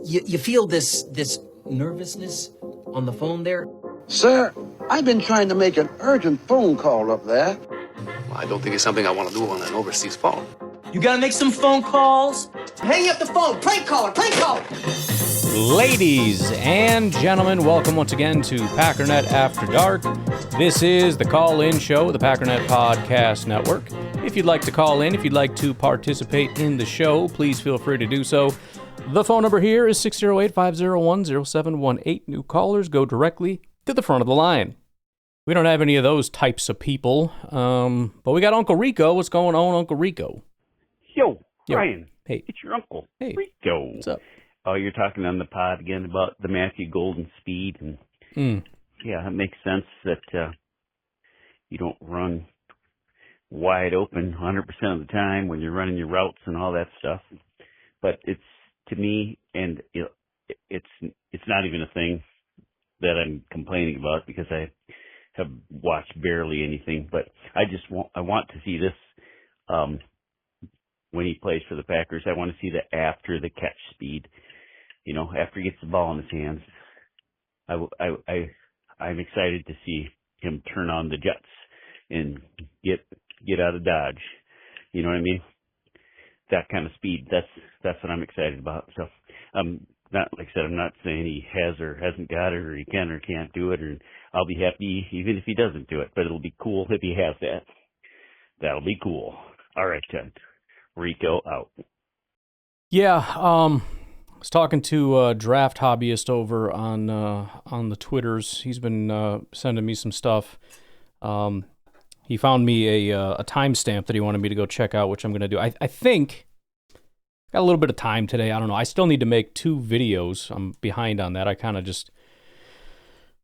You feel this nervousness on the phone there? Sir, I've been trying to make an urgent phone call up there. Well, I don't think it's something I want to do on an overseas phone. You gotta make some phone calls. Hang up the phone. Prank caller. Prank caller. Ladies and gentlemen, welcome once again to Packernet After Dark. This is the call-in show of the Packernet Podcast Network. If you'd like to call in, if you'd like to participate in the show, please feel free to do so. The phone number here is 608-501-0718. New callers go directly to the front of the line. We don't have any of those types of people, but we got Uncle Rico. What's going on, Uncle Rico? Yo, Brian. Hey. It's your uncle, Hey. Rico. What's up? Oh, you're talking on the pod again about the Matthew Golden speed. And yeah, it makes sense that you don't run wide open 100% of the time when you're running your routes and all that stuff. But it's, to me, and it's not even a thing that I'm complaining about because I have watched barely anything. But I want to see this when he plays for the Packers. I want to see the after the catch speed. You know, after he gets the ball in his hands, I'm excited to see him turn on the jets and get out of Dodge. You know what I mean? That kind of speed. That's what I'm excited about. So, not like I said, I'm not saying he has or hasn't got it, or he can or can't do it, or I'll be happy even if he doesn't do it. But it'll be cool if he has that. That'll be cool. All right, Ted. Rico out. Yeah, I was talking to a draft hobbyist over on the Twitters. He's been sending me some stuff. He found me a timestamp that he wanted me to go check out, which I'm going to do. I think got a little bit of time today. I don't know. I still need to make 2 videos. I'm behind on that. I kind of just,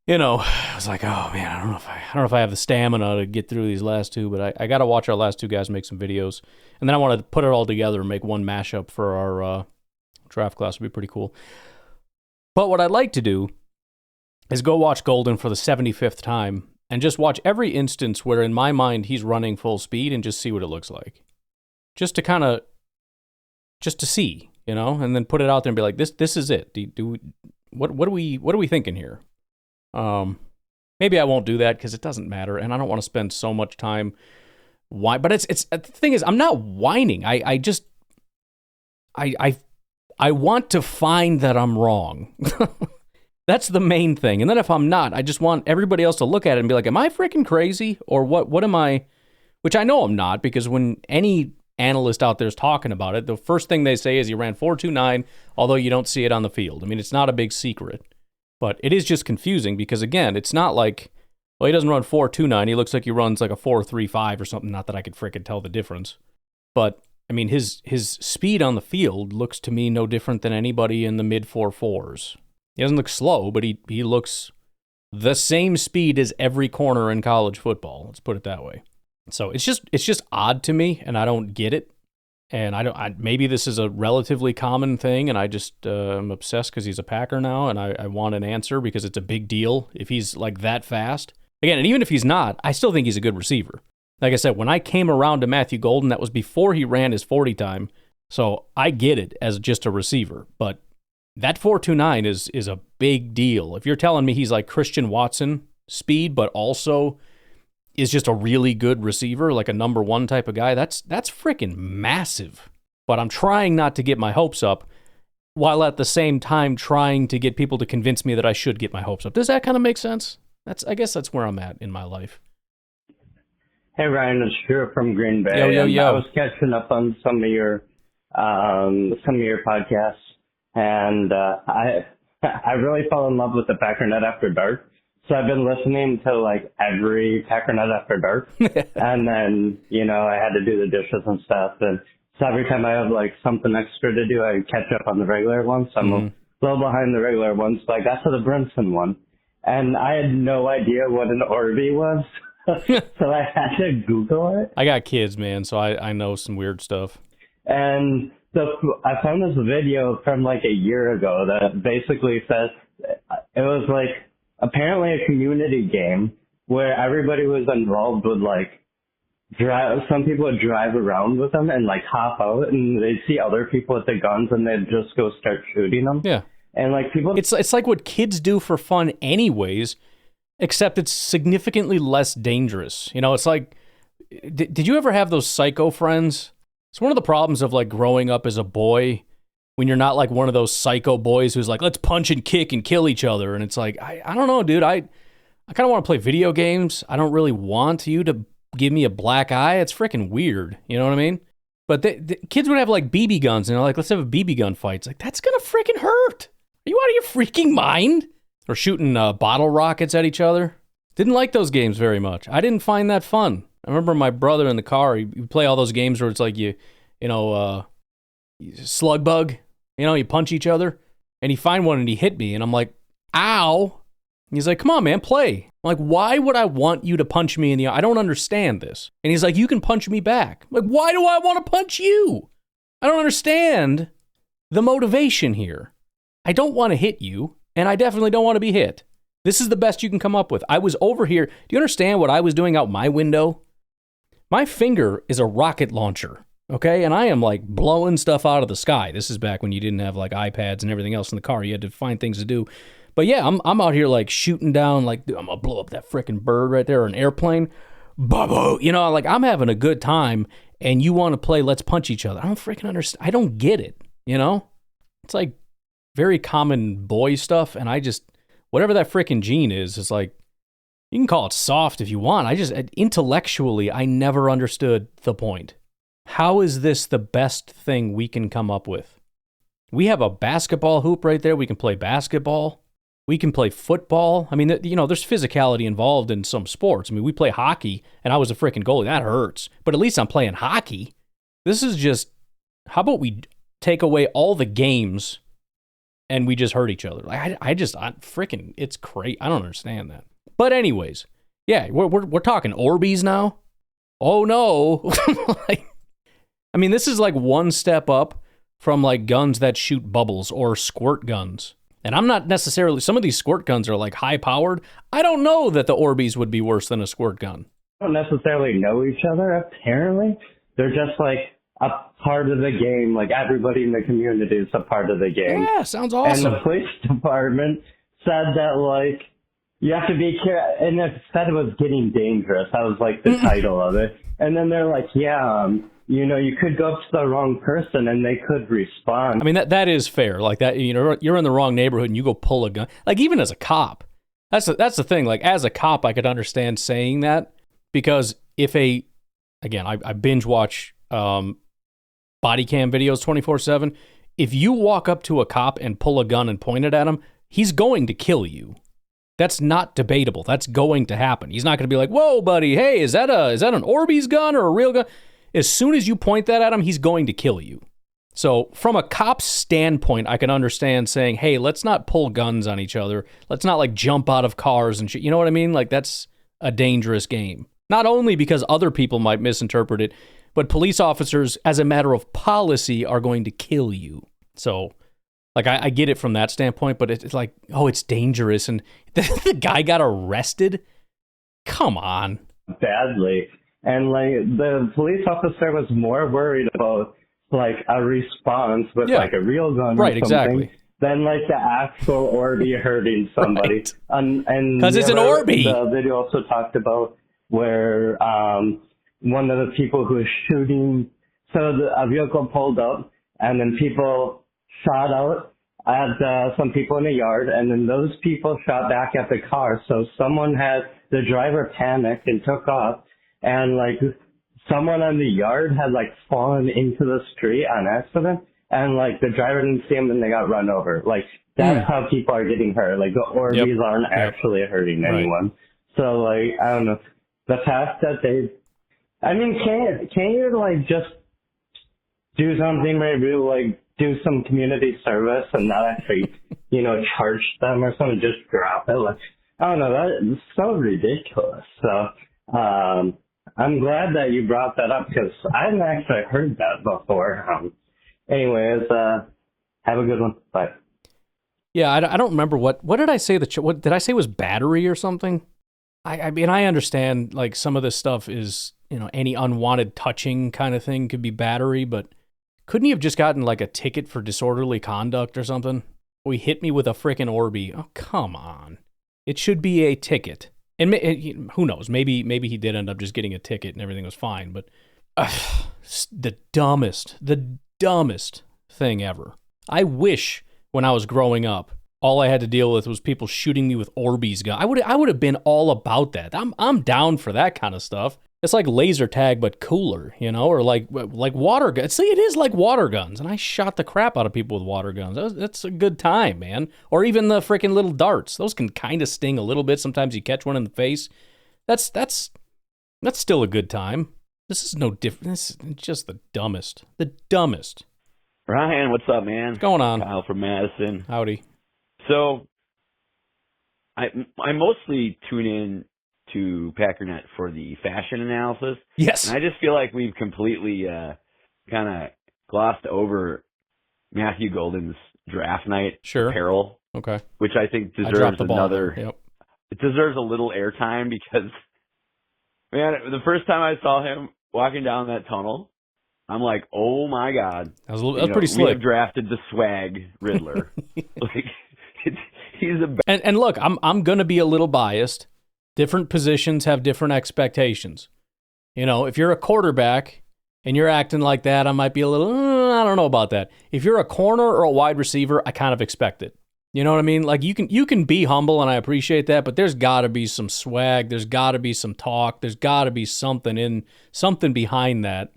I was like, oh man, I don't know if I have the stamina to get through these last 2, but I got to watch our last 2 guys make some videos, and then I want to put it all together and make one mashup for our draft class. Would be pretty cool. But what I'd like to do is go watch Golden for the 75th time and just watch every instance where in my mind he's running full speed and just see what it looks like, just to see, and then put it out there and be like, this is it. What are we thinking here? Maybe I won't do that because it doesn't matter, and I don't want to spend so much time. But it's the thing is, I'm not whining. I want to find that I'm wrong. That's the main thing. And then if I'm not, I just want everybody else to look at it and be like, am I freaking crazy? Or what am I? Which I know I'm not, because when any analyst out there is talking about it, the first thing they say is he ran 4.29, although you don't see it on the field. I mean, it's not a big secret. But it is just confusing because, again, it's not like, well, he doesn't run 4.29. He looks like he runs like a 4.35 or something. Not that I could freaking tell the difference. But, I mean, his speed on the field looks to me no different than anybody in the mid 4.4s. He doesn't look slow, but he looks the same speed as every corner in college football. Let's put it that way. So it's just odd to me, and I don't get it. And maybe this is a relatively common thing, and I just am obsessed because he's a Packer now, and I want an answer because it's a big deal if he's like that fast. Again, and even if he's not, I still think he's a good receiver. Like I said, when I came around to Matthew Golden, that was before he ran his 40 time, so I get it as just a receiver. But that 4.29 is a big deal. If you're telling me he's like Christian Watson speed, but also is just a really good receiver, like a number 1 type of guy, that's freaking massive. But I'm trying not to get my hopes up, while at the same time trying to get people to convince me that I should get my hopes up. Does that kind of make sense? I guess that's where I'm at in my life. Hey Ryan, it's Drew from Green Bay. Yo. I was catching up on some of your podcasts, and I really fell in love with the Packernet After Dark. So I've been listening to like every Packernet After Dark, and then I had to do the dishes and stuff, and so every time I have like something extra to do, I catch up on the regular ones. So I'm a little behind the regular ones, so I got to the Brinson one, and I had no idea what an Orbeez was. So I had to Google it. I got kids, man, so I know some weird stuff. And I found this video from like a year ago that basically says it was like apparently a community game where everybody was involved with like some people would drive around with them and like hop out and they'd see other people with the guns and they'd just go start shooting them. Yeah. And like people, It's like what kids do for fun anyways, except it's significantly less dangerous. You know, it's like, did you ever have those psycho friends? It's one of the problems of like growing up as a boy when you're not like one of those psycho boys who's like, let's punch and kick and kill each other. And it's like, I don't know, dude. I kind of want to play video games. I don't really want you to give me a black eye. It's freaking weird. You know what I mean? But the kids would have like BB guns and they're like, let's have a BB gun fight. It's like, that's going to freaking hurt. Are you out of your freaking mind? Or shooting bottle rockets at each other. Didn't like those games very much. I didn't find that fun. I remember my brother in the car, he play all those games where it's like slug bug, you punch each other. And he find one and he hit me and I'm like, ow. And he's like, come on, man, play. I'm like, why would I want you to punch me in the eye? I don't understand this. And he's like, you can punch me back. I'm like, why do I want to punch you? I don't understand the motivation here. I don't want to hit you, and I definitely don't want to be hit. This is the best you can come up with. I was over here. Do you understand what I was doing out my window? My finger is a rocket launcher, okay? And I am like blowing stuff out of the sky. This is back when you didn't have like iPads and everything else in the car. You had to find things to do. But yeah, I'm out here like shooting down, like, dude, I'm going to blow up that freaking bird right there, or an airplane. Bubba, like I'm having a good time, and you want to play Let's Punch Each Other. I don't freaking understand. I don't get it, It's like very common boy stuff, and whatever that freaking gene is, it's like, you can call it soft if you want. Intellectually, I never understood the point. How is this the best thing we can come up with? We have a basketball hoop right there. We can play basketball. We can play football. I mean, there's physicality involved in some sports. I mean, we play hockey, and I was a freaking goalie. That hurts. But at least I'm playing hockey. This is just, how about we take away all the games and we just hurt each other? Like, it's crazy. I don't understand that. But anyways, yeah, we're talking Orbeez now. Oh no. This is like one step up from like guns that shoot bubbles or squirt guns. And I'm not necessarily, some of these squirt guns are like high powered. I don't know that the Orbeez would be worse than a squirt gun. Don't necessarily know each other, apparently. They're just like a part of the game. Like everybody in the community is a part of the game. Yeah, sounds awesome. And the police department said that like you have to be careful, and it said it was getting dangerous. That was like the title of it. And then they're like, you could go up to the wrong person and they could respond. I mean, that is fair. Like that, you're in the wrong neighborhood and you go pull a gun. Like even as a cop, that's the thing. Like as a cop, I could understand saying that, because I binge watch body cam videos 24/7. If you walk up to a cop and pull a gun and point it at him, he's going to kill you. That's not debatable. That's going to happen. He's not going to be like, whoa, buddy, hey, is that an Orbeez gun or a real gun? As soon as you point that at him, he's going to kill you. So from a cop's standpoint, I can understand saying, hey, let's not pull guns on each other. Let's not like jump out of cars and shit. You know what I mean? Like that's a dangerous game. Not only because other people might misinterpret it, but police officers, as a matter of policy, are going to kill you. So like I get it from that standpoint, but it's like, oh, it's dangerous. And the guy got arrested? Come on. Badly. And like the police officer was more worried about like a response with like a real gun or something, exactly, than like the actual Orbeez hurting somebody. Right. And because it's an Orbeez. The video also talked about where one of the people who was shooting, a vehicle pulled up and then people shot out at some people in the yard, and then those people shot back at the car. So the driver panicked and took off. And like someone on the yard had like fallen into the street on accident, and like the driver didn't see him and they got run over. Like that's how people are getting hurt. Like the Orbeez aren't actually hurting anyone. So like I don't know, the fact that can you like just do something maybe like do some community service and not actually charge them or something, just drop it. Like I don't know, that is so ridiculous. So I'm glad that you brought that up because I hadn't actually heard that before. Anyways, have a good one. Bye. Yeah, I don't remember what did I say? What did I say was battery or something? I mean, I understand like some of this stuff is, any unwanted touching kind of thing could be battery, but couldn't he have just gotten like a ticket for disorderly conduct or something? he hit me with a freaking Orbeez. Oh, come on. It should be a ticket. And who knows? Maybe he did end up just getting a ticket and everything was fine. But the dumbest thing ever. I wish when I was growing up, all I had to deal with was people shooting me with Orbeez gun. I would have been all about that. I'm down for that kind of stuff. It's like laser tag, but cooler, or like water guns. See, it is like water guns, and I shot the crap out of people with water guns. That's a good time, man. Or even the freaking little darts. Those can kind of sting a little bit. Sometimes you catch one in the face. That's still a good time. This is no different. This is just the dumbest. The dumbest. Ryan, what's up, man? What's going on? Kyle from Madison. Howdy. So, I mostly tune in to Packernet for the fashion analysis. Yes. And I just feel like we've completely kind of glossed over Matthew Golden's draft night apparel. Okay. Which I think deserves another. Yep. It deserves a little airtime because, man, the first time I saw him walking down that tunnel, I'm like, oh my God. That was pretty slick. We have drafted the swag Riddler. He's a. And look, I'm gonna be a little biased. Different positions have different expectations. If you're a quarterback and you're acting like that, I might be a little, I don't know about that. If you're a corner or a wide receiver, I kind of expect it. You know what I mean? Like you can be humble, and I appreciate that, but there's got to be some swag. There's got to be some talk. There's got to be something behind that.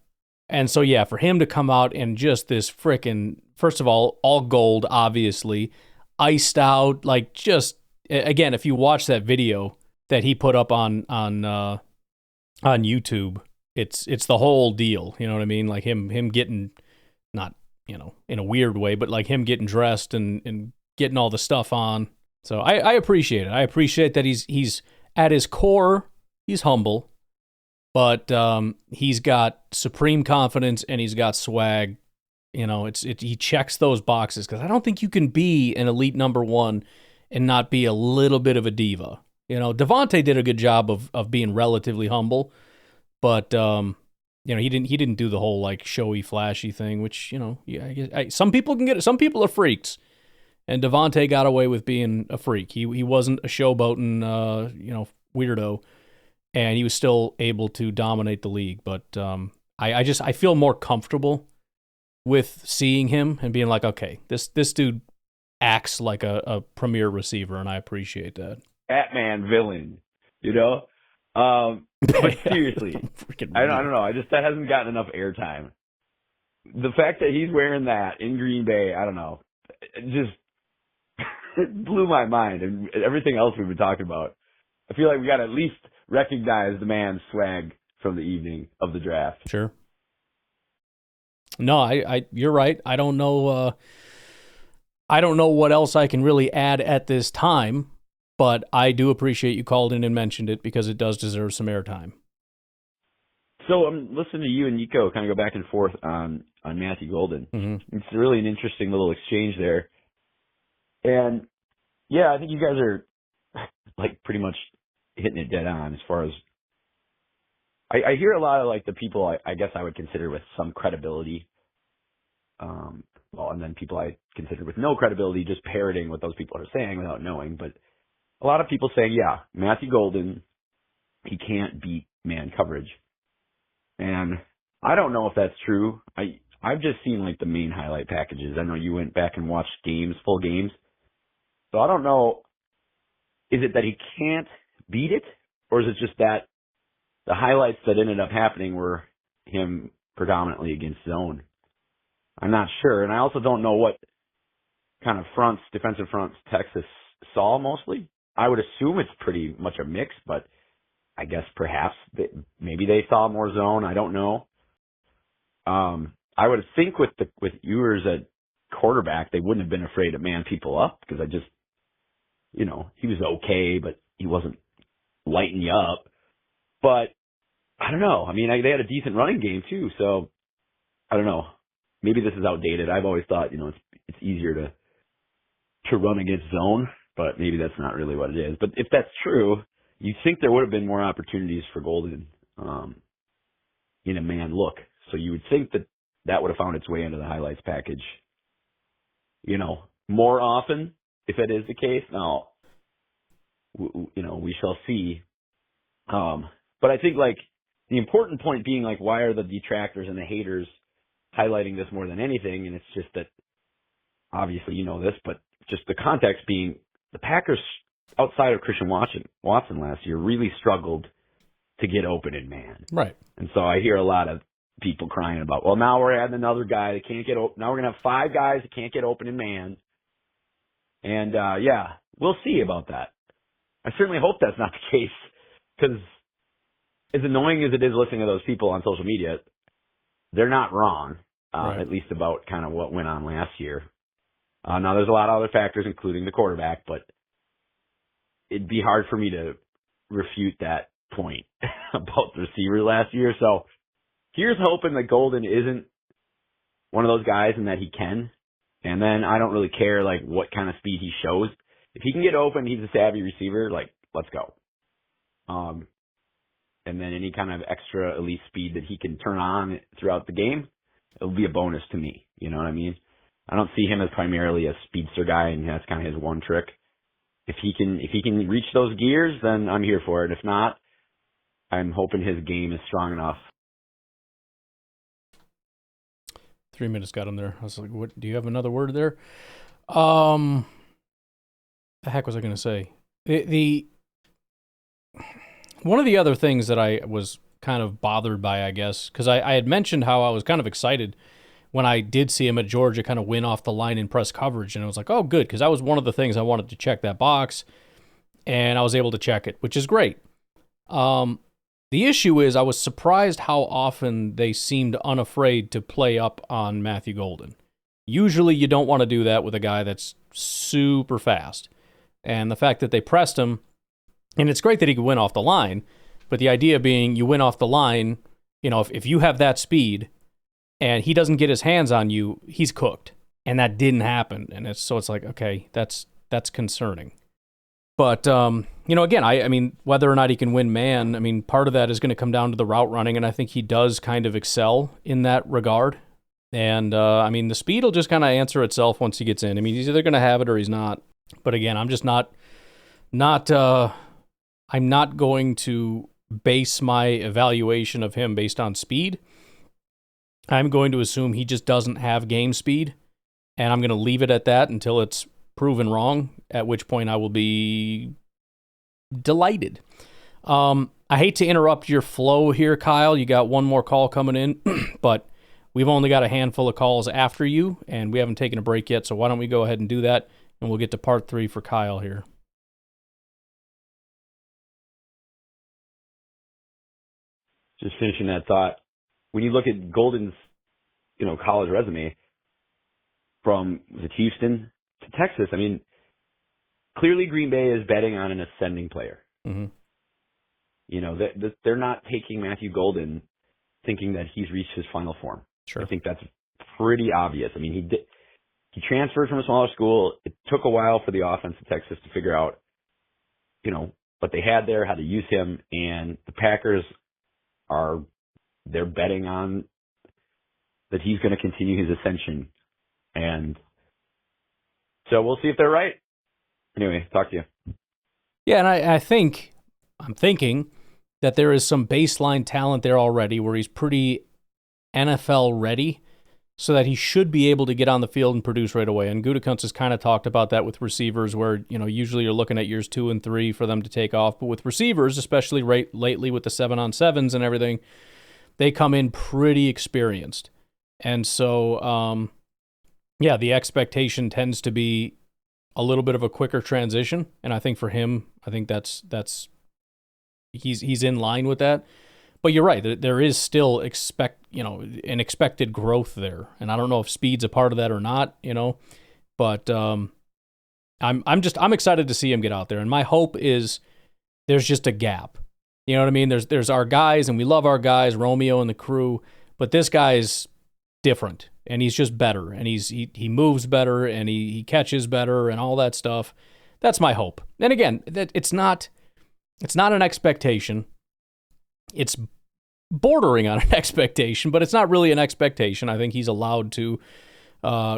And so, yeah, for him to come out and just this frickin', first of all gold, obviously, iced out, like just, again, if you watch that video that he put up on YouTube, it's the whole deal. You know what I mean? Like him getting, not, in a weird way, but like him getting dressed and getting all the stuff on. So I appreciate it. I appreciate that he's at his core, he's humble, but he's got supreme confidence and he's got swag. He checks those boxes, because I don't think you can be an elite number one and not be a little bit of a diva. Devontae did a good job of being relatively humble, but he didn't do the whole like showy, flashy thing, which some people can get it. Some people are freaks, and Devontae got away with being a freak. He wasn't a showboating weirdo, and he was still able to dominate the league. But I feel more comfortable with seeing him and being like, okay, this dude acts like a premier receiver, and I appreciate that. Batman villain, but seriously, I don't know. That hasn't gotten enough airtime. The fact that he's wearing that in Green Bay, I don't know, it just blew my mind. And everything else we've been talking about, I feel like we got to at least recognize the man's swag from the evening of the draft. Sure. No, you're right. I don't know what else I can really add at this time. But I do appreciate you called in and mentioned it, because it does deserve some airtime. So I'm listening to you and Nico kind of go back and forth on Matthew Golden. Mm-hmm. It's really an interesting little exchange there. And, yeah, I think you guys are, like, pretty much hitting it dead on as far as – I hear a lot of, like, the people I guess I would consider with some credibility, and then people I consider with no credibility, just parroting what those people are saying without knowing. But a lot of people saying, yeah, Matthew Golden, he can't beat man coverage. And I don't know if that's true. I've just seen like the main highlight packages. I know you went back and watched full games. So I don't know, is it that he can't beat it, or is it just that the highlights that ended up happening were him predominantly against zone? I'm not sure. And I also don't know what kind of defensive fronts Texas saw mostly. I would assume it's pretty much a mix, but I guess perhaps maybe they saw more zone. I don't know. I would think with Ewers at quarterback, they wouldn't have been afraid to man people up, because he was okay, but he wasn't lighting you up. But I don't know. I mean, they had a decent running game too, so I don't know. Maybe this is outdated. I've always thought, it's easier to run against zone, but maybe that's not really what it is. But if that's true, you'd think there would have been more opportunities for Golden in a man look. So you would think that would have found its way into the highlights package, more often if it is the case. Now, we shall see. But I think like the important point being like, why are the detractors and the haters highlighting this more than anything? And it's just that obviously you know this, but just the context being the Packers outside of Christian Watson last year really struggled to get open in man. Right. And so I hear a lot of people crying about, well, now we're adding another guy that can't get open. Now we're going to have 5 guys that can't get open in man. And, yeah, we'll see about that. I certainly hope that's not the case, because as annoying as it is listening to those people on social media, they're not wrong, right. At least about kind of what went on last year. Now, there's a lot of other factors, including the quarterback, but it'd be hard for me to refute that point about the receiver last year. So here's hoping that Golden isn't one of those guys and that he can. And then I don't really care like what kind of speed he shows. If he can get open, he's a savvy receiver, like, let's go. And then any kind of extra elite speed that he can turn on throughout the game, it'll be a bonus to me. You know what I mean? I don't see him as primarily a speedster guy, and that's kind of his one trick. If he can reach those gears, then I'm here for it. If not, I'm hoping his game is strong enough. 3 minutes got him there. I was like, "What? Do you have another word there?" The heck was I going to say? The one of the other things that I was kind of bothered by, I guess, because I had mentioned how I was kind of excited when I did see him at Georgia kind of win off the line in press coverage, and I was like, "Oh, good," because that was one of the things I wanted to check that box, and I was able to check it, which is great. The issue is I was surprised how often they seemed unafraid to play up on Matthew Golden. Usually you don't want to do that with a guy that's super fast. And the fact that they pressed him, and it's great that he could win off the line, but the idea being you win off the line, if you have that speed and he doesn't get his hands on you, he's cooked. And that didn't happen. And it's like, okay, that's concerning. But, again, I mean, whether or not he can win man, I mean, part of that is going to come down to the route running, and I think he does kind of excel in that regard. And, the speed will just kind of answer itself once he gets in. I mean, he's either going to have it or he's not. But again, I'm just not I'm not going to base my evaluation of him based on speed. I'm going to assume he just doesn't have game speed, and I'm going to leave it at that until it's proven wrong, at which point I will be delighted. I hate to interrupt your flow here, Kyle. You got one more call coming in, but we've only got a handful of calls after you, and we haven't taken a break yet, so why don't we go ahead and do that, and we'll get to part 3 for Kyle here. Just finishing that thought, when you look at Golden's, college resume from Houston to Texas, I mean, clearly Green Bay is betting on an ascending player. Mm-hmm. They're not taking Matthew Golden thinking that he's reached his final form. Sure. I think that's pretty obvious. I mean, he transferred from a smaller school. It took a while for the offense of Texas to figure out, what they had there, how to use him, and the Packers they're betting on that he's going to continue his ascension. And so we'll see if they're right. Anyway, talk to you. Yeah, and I'm thinking that there is some baseline talent there already where he's pretty NFL ready so that he should be able to get on the field and produce right away. And Gutekunst has kind of talked about that with receivers where, usually you're looking at years 2 and 3 for them to take off. But with receivers, especially lately with the 7-on-7s and everything, they come in pretty experienced. And so, the expectation tends to be a little bit of a quicker transition. And I think for him, he's in line with that. But you're right. There is still an expected growth there, and I don't know if speed's a part of that or not. But I'm excited to see him get out there, and my hope is there's just a gap. You know what I mean? There's our guys, and we love our guys, Romeo and the crew, but this guy's different, and he's just better, and he moves better, and he catches better, and all that stuff. That's my hope. And again, it's not an expectation. It's bordering on an expectation, but it's not really an expectation. I think he's allowed to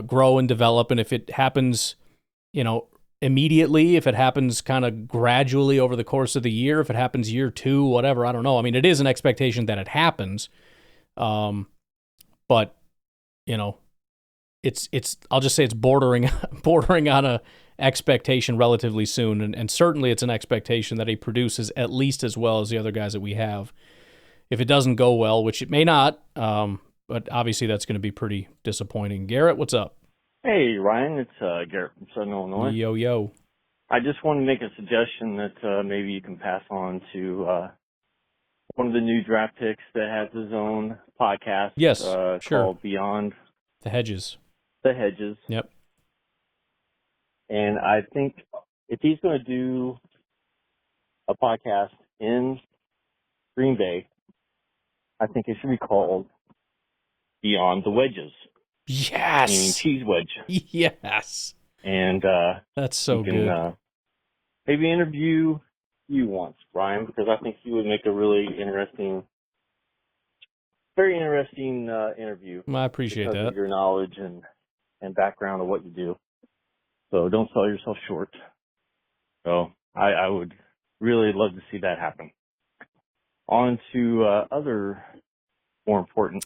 grow and develop. And if it happens, immediately, if it happens kind of gradually over the course of the year, if it happens year 2, whatever, I don't know. I mean, it is an expectation that it happens. But, it's I'll just say it's bordering on a expectation relatively soon. And certainly it's an expectation that he produces at least as well as the other guys that we have. If it doesn't go well, which it may not, but obviously that's going to be pretty disappointing. Garrett, what's up? Hey, Ryan, it's Garrett from Southern Illinois. Yo. I just want to make a suggestion that maybe you can pass on to one of the new draft picks that has his own podcast. Yes, sure. Called Beyond the Hedges. Yep. And I think if he's going to do a podcast in Green Bay, I think it should be called Beyond the Wedges. Yes. Meaning cheese wedge. Yes. And that's so good. Maybe interview you once, Brian, because I think you would make a really very interesting interview. I appreciate because that. Of your knowledge and background of what you do. So don't sell yourself short. So I would really love to see that happen. On to other more important.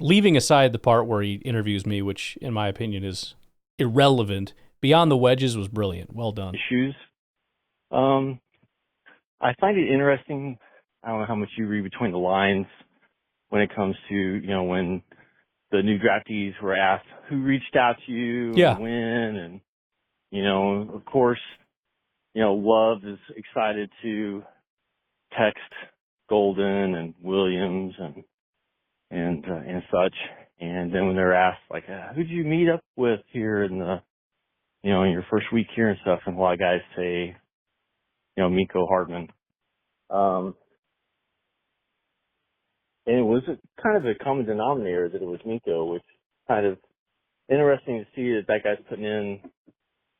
Leaving aside the part where he interviews me, which in my opinion is irrelevant, Beyond the Wedges was brilliant. Well done. Issues. I find it interesting. I don't know how much you read between the lines when it comes to, when the new draftees were asked who reached out to you and when, and, of course, Love is excited to text Golden and Williams and such. And then when they're asked, like, who'd you meet up with here in the, in your first week here and stuff, and a lot of guys say, Miko Hartman. And it was kind of a common denominator that it was Miko, which kind of interesting to see that guy's putting in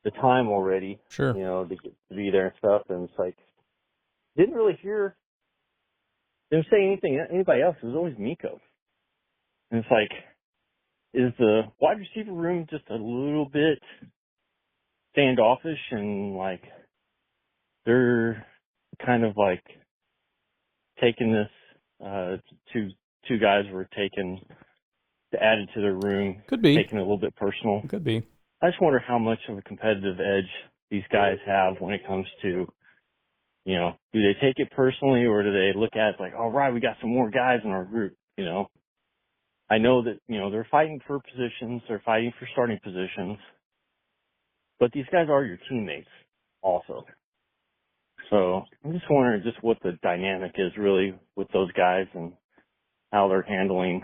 the time already. Sure. To get to be there and stuff. And it's like, didn't really hear them say anybody else. It was always Miko. And it's like, is the wide receiver room just a little bit standoffish and like they're kind of like taking this two guys were taken to add it to their room. Could be. Taking it a little bit personal. Could be. I just wonder how much of a competitive edge these guys have when it comes to, do they take it personally or do they look at it like, all right, we got some more guys in our group, I know that, they're fighting for positions, they're fighting for starting positions, but these guys are your teammates also. So I'm just wondering just what the dynamic is really with those guys and how they're handling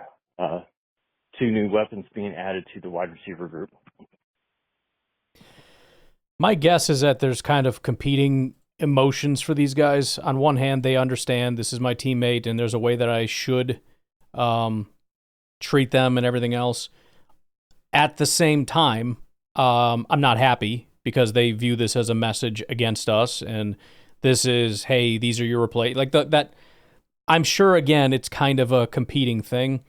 two new weapons being added to the wide receiver group. My guess is that there's kind of competing emotions for these guys. On one hand, they understand this is my teammate and there's a way that I should treat them and everything else. At the same time, I'm not happy because they view this as a message against us, and this is, hey, these are your like that. I'm sure again it's kind of a competing thing.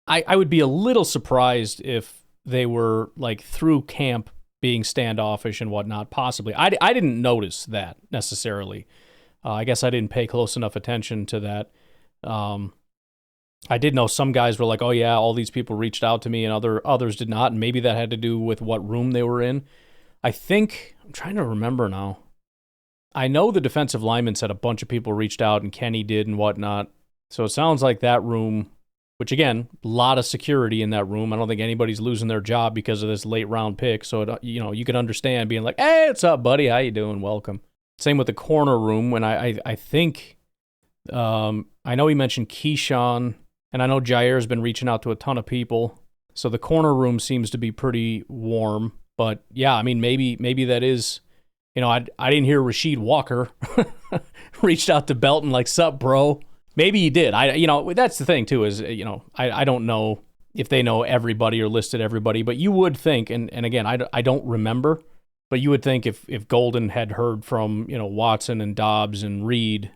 I would be a little surprised if they were like through camp being standoffish and whatnot. Possibly, I didn't notice that necessarily. I guess I didn't pay close enough attention to that. I did know some guys were like, oh yeah, all these people reached out to me and others did not. And maybe that had to do with what room they were in. I'm trying to remember now. I know the defensive lineman said a bunch of people reached out and Kenny did and whatnot. So it sounds like that room, which again, a lot of security in that room. I don't think anybody's losing their job because of this late round pick. So, you can understand being like, hey, what's up, buddy? How you doing? Welcome. Same with the corner room. When I think, I know he mentioned Keyshawn, and I know Jair's been reaching out to a ton of people. So the corner room seems to be pretty warm. But yeah, I mean, maybe that is, I didn't hear Rasheed Walker reached out to Belton like, sup, bro. Maybe he did. That's the thing too, is, I don't know if they know everybody or listed everybody, but you would think, and again, I don't remember, but you would think if Golden had heard from, Watson and Dobbs and Reed,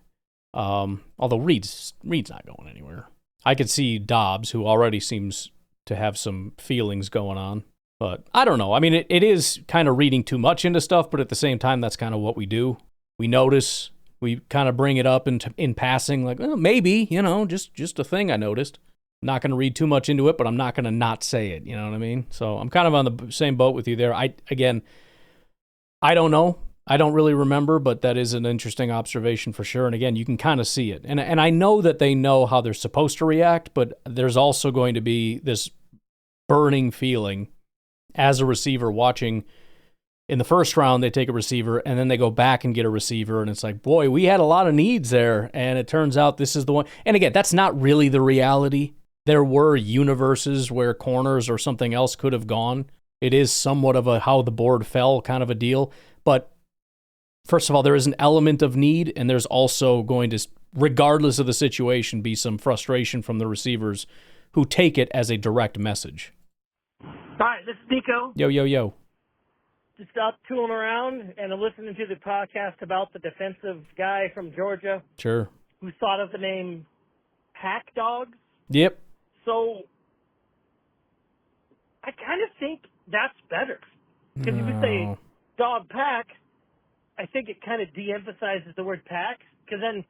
although Reed's not going anywhere. I could see Dobbs, who already seems to have some feelings going on. But I don't know. I mean, it is kind of reading too much into stuff, but at the same time, that's kind of what we do. We notice, we kind of bring it up in passing, like, oh, maybe, just a thing I noticed. I'm not going to read too much into it, but I'm not going to not say it. You know what I mean? So I'm kind of on the same boat with you there. I don't know. I don't really remember, but that is an interesting observation for sure. And again, you can kind of see it. And I know that they know how they're supposed to react, but there's also going to be this burning feeling as a receiver watching. In the first round, they take a receiver, and then they go back and get a receiver, and it's like, boy, we had a lot of needs there, and it turns out this is the one. And again, that's not really the reality. There were universes where corners or something else could have gone. It is somewhat of a how the board fell kind of a deal. But first of all, there is an element of need, and there's also going to, regardless of the situation, be some frustration from the receivers who take it as a direct message. Hi, this is Nico. Yo. Just out tooling around and listening to the podcast about the defensive guy from Georgia. Sure. Who thought of the name Pack Dogs. Yep. So I kind of think that's better. Because if you say dog pack, I think it kind of de-emphasizes the word pack. Because then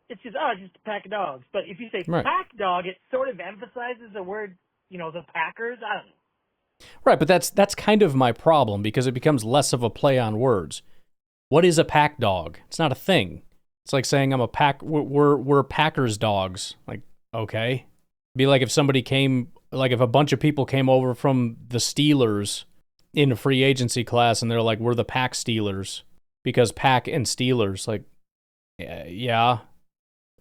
it's just a pack of dogs. But if you say pack dog, it sort of emphasizes the word, the Packers. I don't know. Right, but that's kind of my problem because it becomes less of a play on words. What is a pack dog? It's not a thing. It's like saying we're Packers dogs. Like, okay. Be like if somebody if a bunch of people came over from the Steelers in a free agency class and they're like, we're the Pack Steelers because Pack and Steelers, like, yeah.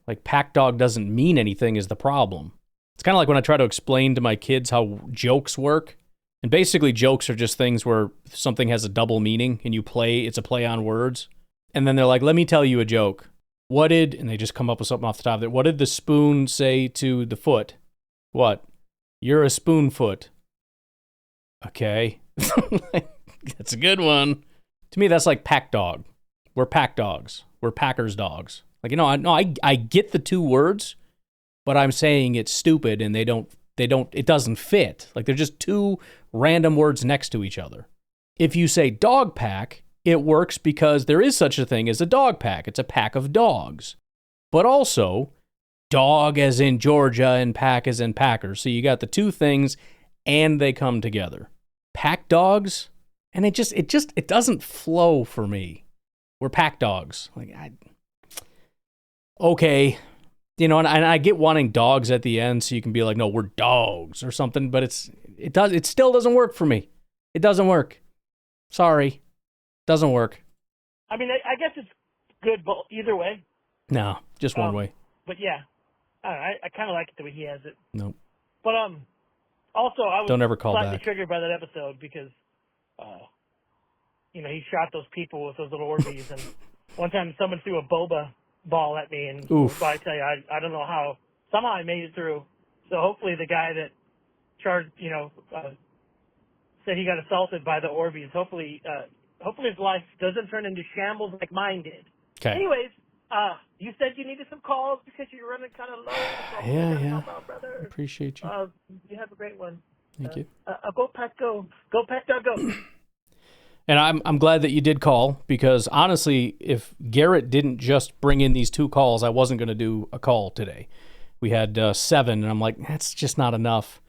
Like, pack dog doesn't mean anything is the problem. It's kind of like when I try to explain to my kids how jokes work. And basically, jokes are just things where something has a double meaning and it's a play on words. And then they're like, let me tell you a joke. And they just come up with something off the top of it. What did the spoon say to the foot? What? You're a spoon foot. Okay. That's a good one. To me, that's like pack dog. We're pack dogs. We're Packers dogs. Like, I get the two words, but I'm saying it's stupid and it doesn't fit. Like, they're just two random words next to each other. If you say dog pack, it works because there is such a thing as a dog pack. It's a pack of dogs. But also, dog as in Georgia and pack as in Packers. So you got the two things and they come together. Pack dogs, and it doesn't flow for me. We're pack dogs. Like, okay. And I get wanting dogs at the end so you can be like, no, we're dogs or something, but it still doesn't work for me. It doesn't work. Sorry. Doesn't work. I mean, I guess it's good both either way. No, just one way. But yeah, I kind of like it the way he has it. Nope. But also I was don't ever call slightly back. triggered by that episode because he shot those people with those little Orbeez, and one time someone threw a boba ball at me, and I tell you, I don't know how. Somehow I made it through. So hopefully the guy that charged, said he got assaulted by the Orbeez. Hopefully his life doesn't turn into shambles like mine did. Okay. Anyways, you said you needed some calls because you're running kind of low. So yeah. Out, brother. Appreciate you. You have a great one. Thank you. Go Pack, go. Go Pack, go. And I'm glad that you did call because honestly, if Garrett didn't just bring in these two calls, I wasn't going to do a call today. We had 7, and I'm like, that's just not enough.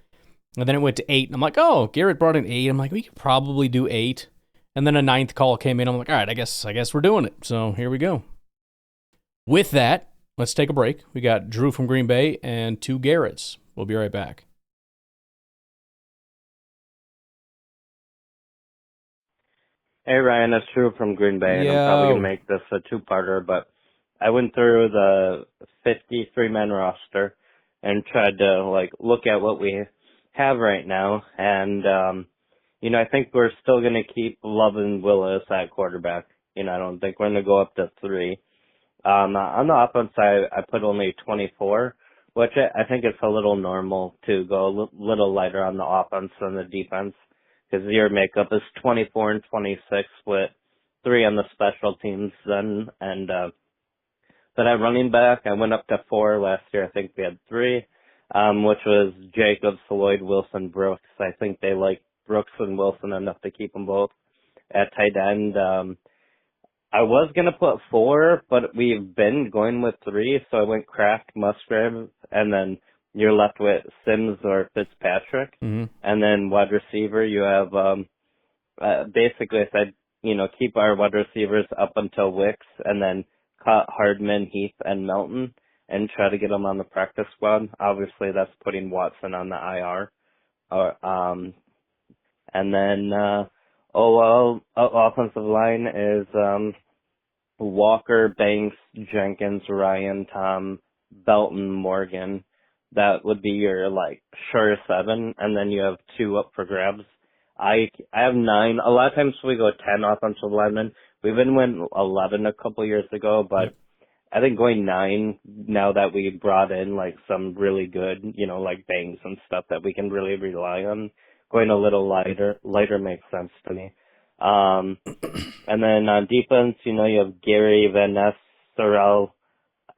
And then it went to 8, and I'm like, oh, Garrett brought in 8. I'm like, we could probably do 8. And then a 9th call came in. I'm like, all right, I guess we're doing it. So here we go. With that, let's take a break. We got Drew from Green Bay and 2 Garretts. We'll be right back. Hey, Ryan, it's Drew from Green Bay, and I'm probably going to make this a two-parter, but I went through the 53-man roster and tried to, look at what we have right now, and, I think we're still going to keep Love and Willis at quarterback. I don't think we're going to go up to 3. On the offense side, I put only 24, which I think it's a little normal to go a little lighter on the offense than the defense. Because your makeup is 24 and 26 with 3 on the special teams then. And then at running back, I went up to 4 last year. I think we had 3, which was Jacobs, Floyd, Wilson, Brooks. I think they like Brooks and Wilson enough to keep them both at tight end. I was going to put 4, but we've been going with 3, so I went Kraft, Musgrave, and then you're left with Sims or Fitzpatrick. Mm-hmm. And then wide receiver, you have, basically I said, keep our wide receivers up until Wicks, and then cut Hardman, Heath, and Melton, and try to get them on the practice squad. Obviously, that's putting Watson on the IR. And then, offensive line is, Walker, Banks, Jenkins, Ryan, Tom, Belton, Morgan. That would be your, sure 7, and then you have 2 up for grabs. I have 9. A lot of times we go 10 offensive linemen. We've been win 11 a couple years ago, but I think going 9 now that we brought in, some really good, like Banks and stuff that we can really rely on, going a little lighter makes sense to me. And then on defense, you have Gary, Van Ness, Sorrell,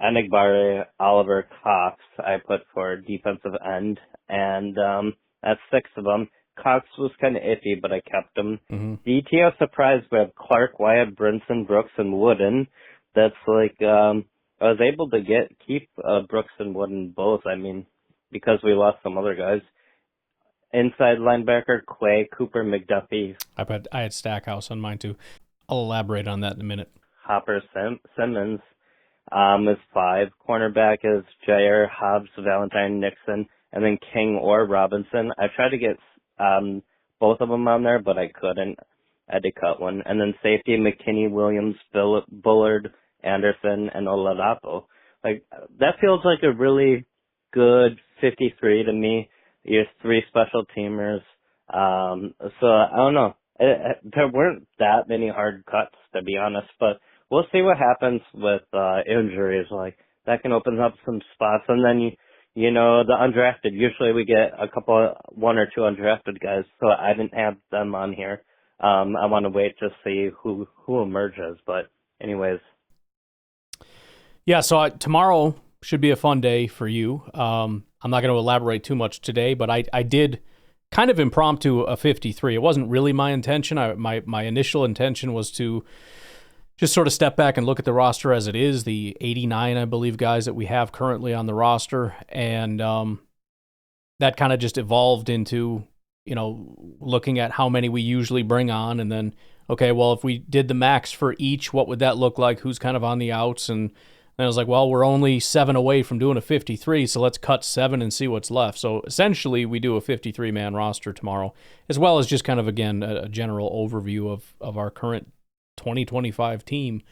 Enigbare, Oliver, Cox, I put for defensive end, and that's 6 of them. Cox was kind of iffy, but I kept him. Mm-hmm. DTO surprised we have Clark, Wyatt, Brinson, Brooks, and Wooden. That's I was able to keep Brooks and Wooden both, because we lost some other guys. Inside linebacker, Clay, Cooper, McDuffie. I had Stackhouse on mine too. I'll elaborate on that in a minute. Hopper, Simmons is 5. Cornerback is Jair, Hobbs, Valentine, Nixon, and then King or Robinson. I tried to get both of them on there, but I couldn't. I had to cut one. And then safety, McKinney, Williams, Bullard, Anderson, and Oladapo. That feels like a really good 53 to me. Your 3 special teamers. So I don't know. There weren't that many hard cuts, to be honest, but we'll see what happens with injuries. That can open up some spots, and then the undrafted. Usually we get 1 or 2 undrafted guys, so I didn't have them on here. I want to wait to see who emerges, but anyways. Yeah, so tomorrow should be a fun day for you. I'm not going to elaborate too much today, but I did kind of impromptu a 53. It wasn't really my intention. My initial intention was to just sort of step back and look at the roster as it is, the 89, I believe, guys that we have currently on the roster. And that kind of just evolved into, looking at how many we usually bring on. And then, okay, well, if we did the max for each, what would that look like? Who's kind of on the outs? And I was like, well, we're only 7 away from doing a 53, so let's cut 7 and see what's left. So essentially, we do a 53-man roster tomorrow, as well as just kind of, again, a general overview of our current 2025 team.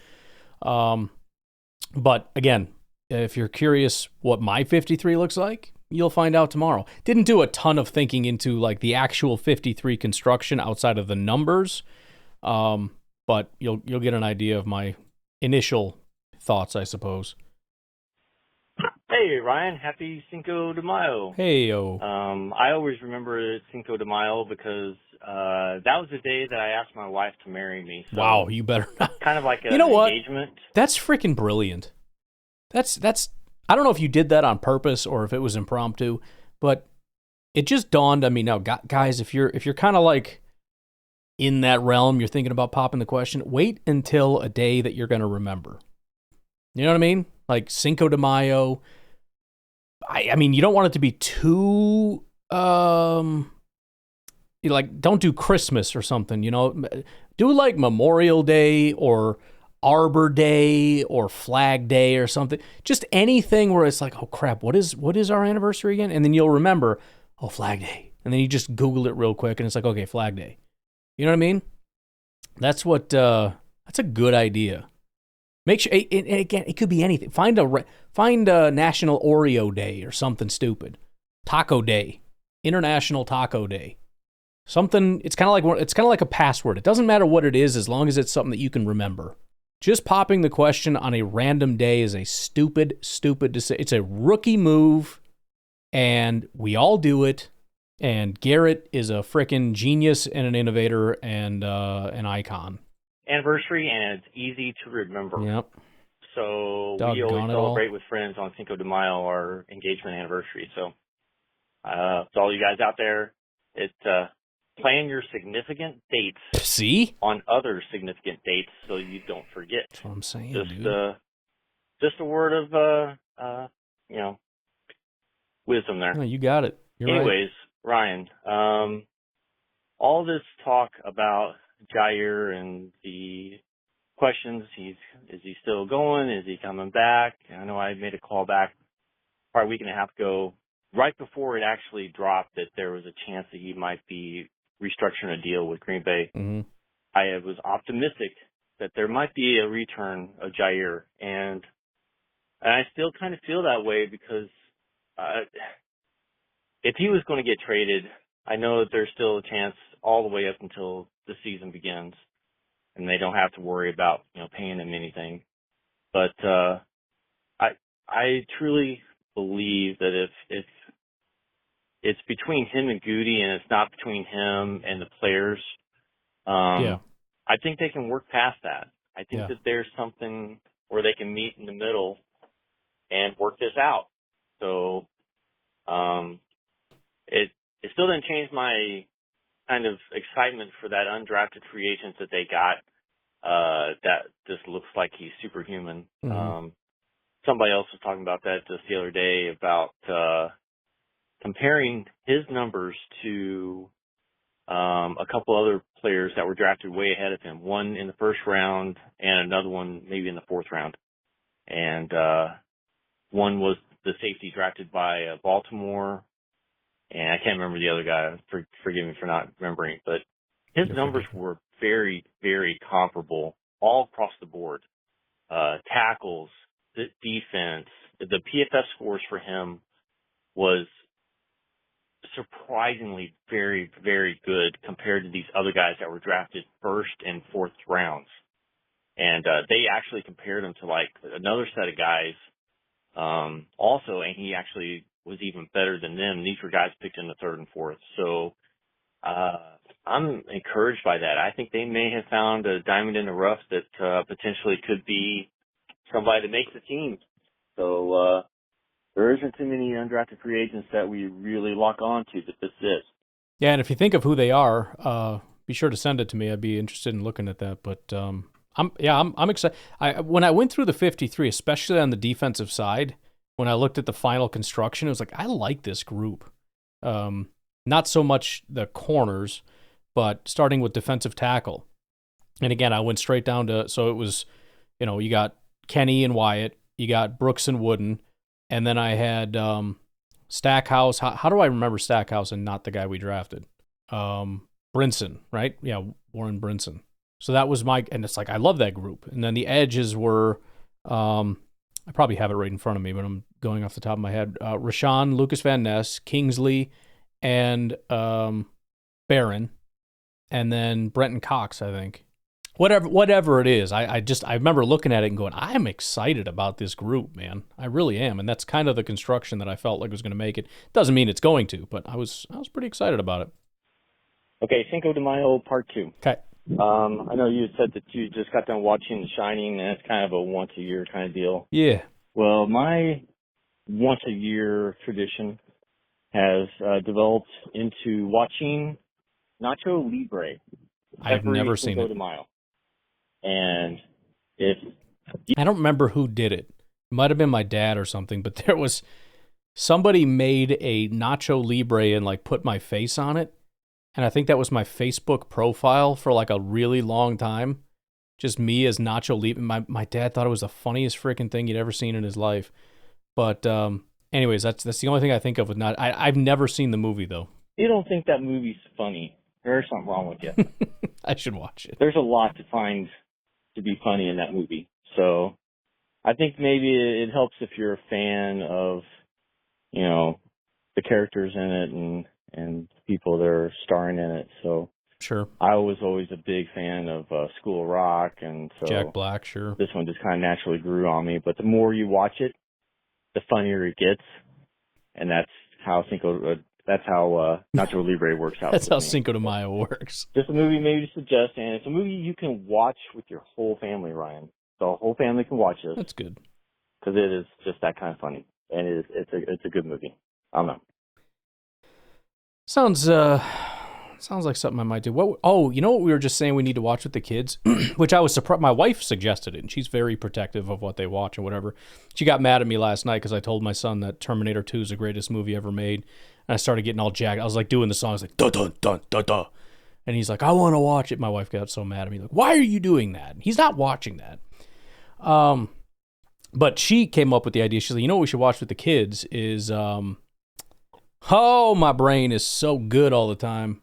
But again, if you're curious what my 53 looks like, you'll find out tomorrow. Didn't do a ton of thinking into the actual 53 construction outside of the numbers, but you'll get an idea of my initial thoughts, I suppose. Hey, Ryan. Happy Cinco de Mayo. Hey-o. I always remember Cinco de Mayo because that was the day that I asked my wife to marry me. So wow, you better not. Kind of like an engagement. That's freaking brilliant. That's. I don't know if you did that on purpose or if it was impromptu, but it just dawned on me now, guys, if you're kind of in that realm, you're thinking about popping the question, wait until a day that you're going to remember. You know what I mean? Cinco de Mayo. I mean, you don't want it to be too, don't do Christmas or something, Do Memorial Day or Arbor Day or Flag Day or something. Just anything where it's oh crap, what is our anniversary again? And then you'll remember, oh, Flag Day. And then you just Google it real quick and it's okay, Flag Day. You know what I mean? That's a good idea. Make sure, and again, it could be anything. Find a National Oreo Day or something stupid. Taco Day, International Taco Day. Something. It's kind of like a password. It doesn't matter what it is as long as it's something that you can remember. Just popping the question on a random day is a stupid decision. It's a rookie move, and we all do it. And Garrett is a frickin' genius and an innovator and an icon. Anniversary, and it's easy to remember. Yep. So Doggone we always it all. celebrate with friends on Cinco de Mayo, our engagement anniversary. So to all you guys out there, plan your significant dates. See? On other significant dates so you don't forget. That's what I'm saying, Just a word of, wisdom there. No, you got it. Anyways, right. Ryan, all this talk about Jair and the questions, is he still going? Is he coming back? I know I made a call back probably a week and a half ago, right before it actually dropped that there was a chance that he might be restructuring a deal with Green Bay. Mm-hmm. I was optimistic that there might be a return of Jair, and I still kind of feel that way because if he was going to get traded, I know that there's still a chance all the way up until the season begins, and they don't have to worry about paying him anything. But I truly believe that if it's between him and Goody, and it's not between him and the players, I think they can work past that. I think that there's something where they can meet in the middle and work this out. So it still didn't change my kind of excitement for that undrafted free agent that they got. That just looks like he's superhuman. Mm-hmm. Somebody else was talking about that just the other day about comparing his numbers to a couple other players that were drafted way ahead of him. One in the first round and another one maybe in the fourth round. And one was the safety drafted by Baltimore, and I can't remember the other guy. Forgive me for not remembering, but his numbers were very, very comparable all across the board. Tackles, the defense, the PFF scores for him was surprisingly very, very good compared to these other guys that were drafted first and fourth rounds. And they actually compared him to like another set of guys also, and he actually was even better than them. These were guys picked in the third and fourth. So I'm encouraged by that. I think they may have found a diamond in the rough that potentially could be somebody that makes the team. So there isn't too many undrafted free agents that we really lock on to that this is. Yeah, and if you think of who they are, be sure to send it to me. I'd be interested in looking at that. But I'm excited. When I went through the 53, especially on the defensive side, when I looked at the final construction, it was like, I like this group. Not so much the corners, but starting with defensive tackle. And again, I went straight down to, so it was, you got Kenny and Wyatt, you got Brooks and Wooden, and then I had Stackhouse. How do I remember Stackhouse and not the guy we drafted? Brinson, right? Yeah, Warren Brinson. So that was and it's like, I love that group. And then the edges were, I probably have it right in front of me, but I'm going off the top of my head. Rashawn, Lucas Van Ness, Kingsley, and Barron, and then Brenton Cox, I think. Whatever it is, I remember looking at it and going, I'm excited about this group, man. I really am, and that's kind of the construction that I felt like was going to make it. Doesn't mean it's going to, but I was pretty excited about it. Okay, Cinco de Mayo Part 2. Okay. I know you had said that you just got done watching The Shining, and it's kind of a once-a-year kind of deal. Yeah. Well, my once-a-year tradition has developed into watching Nacho Libre. I've never seen it. Cinco de Mayo. And I don't remember who did it. It might have been my dad or something, but there was somebody made a Nacho Libre and like put my face on it. And I think that was my Facebook profile for like a really long time. Just me as Nacho Libre. My dad thought it was the funniest freaking thing he'd ever seen in his life. But anyways, that's the only thing I think of with not. I've never seen the movie though. You don't think that movie's funny? There's something wrong with you. I should watch it. There's a lot to find to be funny in that movie. So I think maybe it helps if you're a fan of, the characters in it and people that are starring in it. So sure. I was always a big fan of School of Rock, and so Jack Black, sure. This one just kind of naturally grew on me. But the more you watch it, the funnier it gets, and that's how Nacho Libre works out. That's how Cinco de Mayo works. Just a movie maybe to suggest, and it's a movie you can watch with your whole family, Ryan. So the whole family can watch this. That's good. Because it is just that kind of funny, and it's a good movie. I don't know. Sounds Sounds like something I might do. What? Oh, you know what we were just saying we need to watch with the kids, which I was surprised. My wife suggested it, and she's very protective of what they watch and whatever. She got mad at me last night because I told my son that Terminator 2 is the greatest movie ever made, and I started getting all jacked. I was like doing the song, I was like, dun dun dun dun dun, and he's like, I want to watch it. My wife got so mad at me, like, why are you doing that? He's not watching that. But she came up with the idea. She's like, you know what we should watch with the kids is, oh, my brain is so good all the time.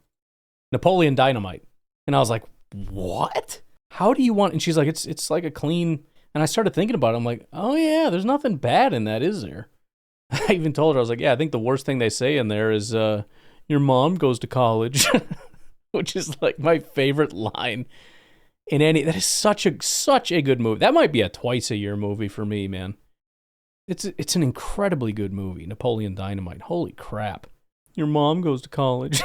Napoleon Dynamite. And I was like, what? How do you want? And she's like, it's like a clean. And I started thinking about it. I'm like, oh yeah, there's nothing bad in that, is there? I even told her, I was like, yeah, I think the worst thing they say in there is, your mom goes to college, which is like my favorite line in any. That is such a good movie. That might be a twice a year movie for me, man. It's an incredibly good movie, Napoleon Dynamite. Holy crap. Your mom goes to college.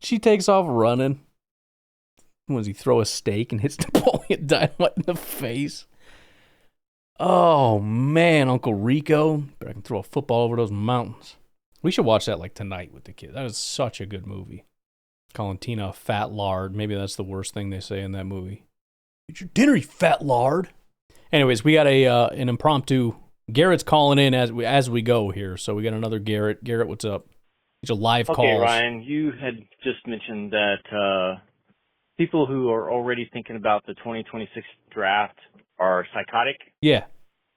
She takes off running. When does he throw a steak and hits Napoleon Dynamite in the face? Oh, man, Uncle Rico. But I can throw a football over those mountains. We should watch that like tonight with the kids. That is such a good movie. Calling Tina a fat lard. Maybe that's the worst thing they say in that movie. Eat your dinner, you fat lard. Anyways, we got an impromptu. Garrett's calling in as we go here. So we got another Garrett. Garrett, what's up? These are live calls. Okay, Ryan, you had just mentioned that people who are already thinking about the 2026 draft are psychotic. Yeah.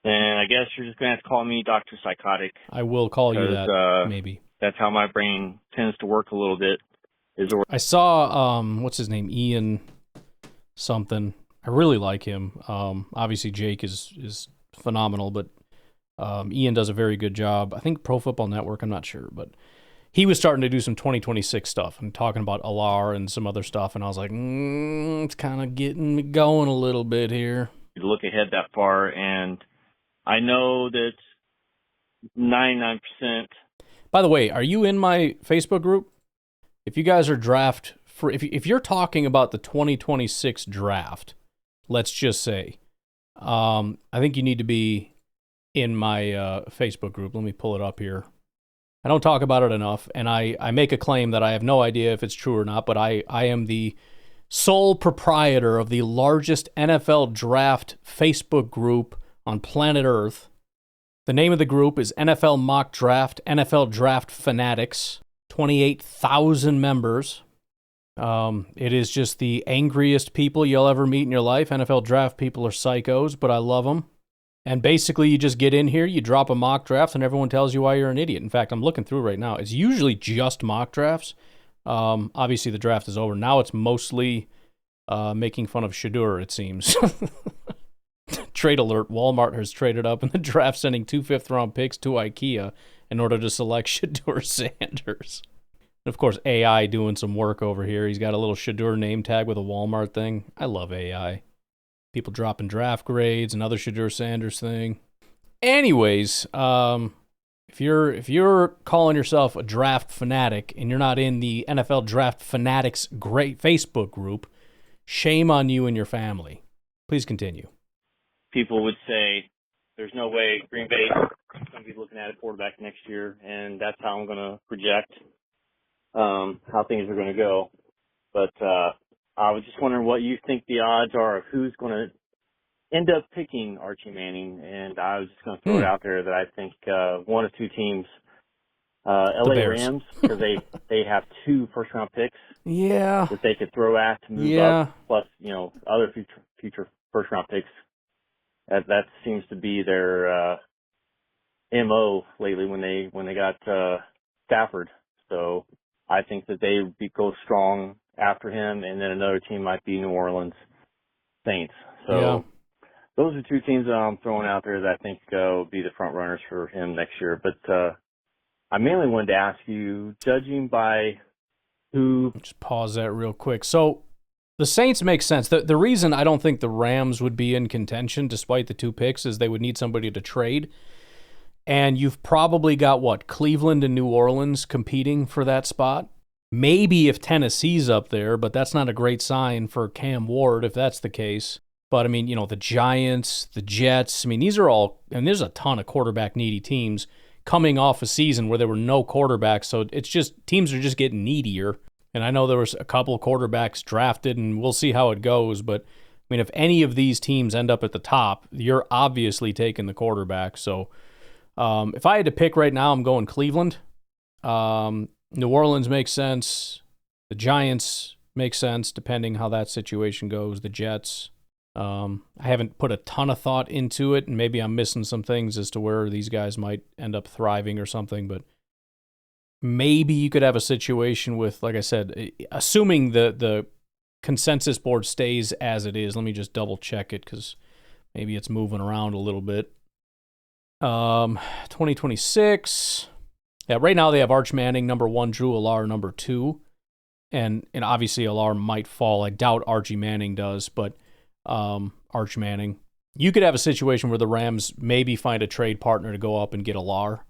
And I guess you're just going to have to call me Dr. Psychotic. I will call you that, maybe. That's how my brain tends to work a little bit. I saw, what's his name? Ian something. I really like him. Obviously, Jake is phenomenal, but Ian does a very good job. I think Pro Football Network, I'm not sure, but he was starting to do some 2026 stuff and talking about Alar and some other stuff, and I was like, it's kind of getting me going a little bit here. You look ahead that far, and I know that 99%. By the way, are you in my Facebook group? If you guys are draft for, if you're talking about the 2026 draft, let's just say, I think you need to be in my Facebook group. Let me pull it up here. I don't talk about it enough, and I make a claim that I have no idea if it's true or not, but I am the sole proprietor of the largest NFL draft Facebook group on planet Earth. The name of the group is NFL Mock Draft, NFL Draft Fanatics, 28,000 members. It is just the angriest people you'll ever meet in your life. NFL draft people are psychos, but I love them. And basically, you just get in here, you drop a mock draft, and everyone tells you why you're an idiot. In fact, I'm looking through right now. It's usually just mock drafts. Obviously, the draft is over. Now it's mostly making fun of Shedeur, it seems. Trade alert, Walmart has traded up in the draft, sending 2 fifth-round picks to IKEA in order to select Shedeur Sanders. And of course, AI doing some work over here. He's got a little Shedeur name tag with a Walmart thing. I love AI. People dropping draft grades, another Shedeur Sanders thing. Anyways, if you're calling yourself a draft fanatic and you're not in the NFL Draft Fanatics great Facebook group, shame on you and your family. Please continue. People would say, there's no way Green Bay is going to be looking at a quarterback next year, and that's how I'm going to project how things are going to go. But I was just wondering what you think the odds are of who's going to end up picking Archie Manning, and I was just going to throw it out there that I think one of two teams, LA Rams, because they have 2 first-round picks that they could throw at to move up, plus other future first-round picks. That seems to be their MO lately when they got Stafford. So I think that they would go strong after him, and then another team might be New Orleans Saints. So those are 2 teams that I'm throwing out there that I think will be the front runners for him next year. But I mainly wanted to ask you, judging by who... Just pause that real quick. So the Saints make sense. The reason I don't think the Rams would be in contention despite the 2 picks is they would need somebody to trade. And you've probably got, Cleveland and New Orleans competing for that spot. Maybe if Tennessee's up there, but that's not a great sign for Cam Ward if that's the case. But, I mean, the Giants, the Jets, these are all, and there's a ton of quarterback-needy teams. coming off a season where there were no quarterbacks, so it's just teams are just getting needier. And I know there was a couple quarterbacks drafted, and we'll see how it goes. But I mean, if any of these teams end up at the top, you're obviously taking the quarterback. So if I had to pick right now, I'm going Cleveland. New Orleans makes sense. The Giants make sense, depending how that situation goes. The Jets. I haven't put a ton of thought into it, and maybe I'm missing some things as to where these guys might end up thriving or something, but maybe you could have a situation with, like I said, assuming the consensus board stays as it is. Let me just double check it because maybe it's moving around a little bit. 2026. Yeah, right now they have Arch Manning, number 1, Drew Allar, number 2. And obviously Allar might fall. I doubt Archie Manning does, but Arch Manning. You could have a situation where the Rams maybe find a trade partner to go up and get Allar,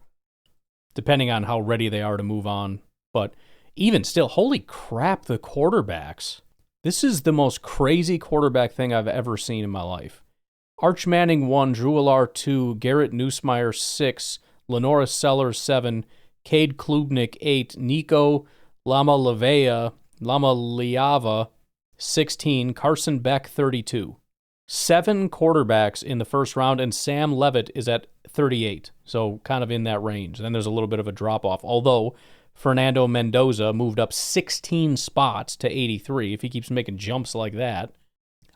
depending on how ready they are to move on. But even still, holy crap, the quarterbacks. This is the most crazy quarterback thing I've ever seen in my life. Arch Manning 1, Drew Allar 2, Garrett Nussmeier 6, Lenora Sellers 7, Cade Klubnik 8, Nico Lamaliava 16, Carson Beck 32. 7 quarterbacks in the first round, and Sam Levitt is at 38, so kind of in that range. Then there's a little bit of a drop-off, although Fernando Mendoza moved up 16 spots to 83 if he keeps making jumps like that.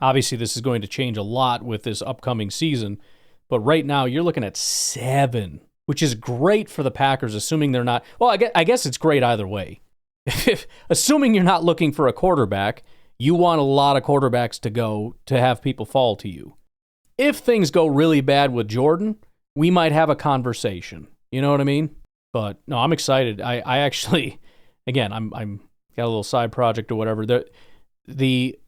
Obviously, this is going to change a lot with this upcoming season, but right now you're looking at 7, which is great for the Packers, assuming they're not... Well, I guess it's great either way. Assuming you're not looking for a quarterback, you want a lot of quarterbacks to go to have people fall to you. If things go really bad with Jordan, we might have a conversation. You know what I mean? But no, I'm excited. I actually, again, I'm got a little side project or whatever. The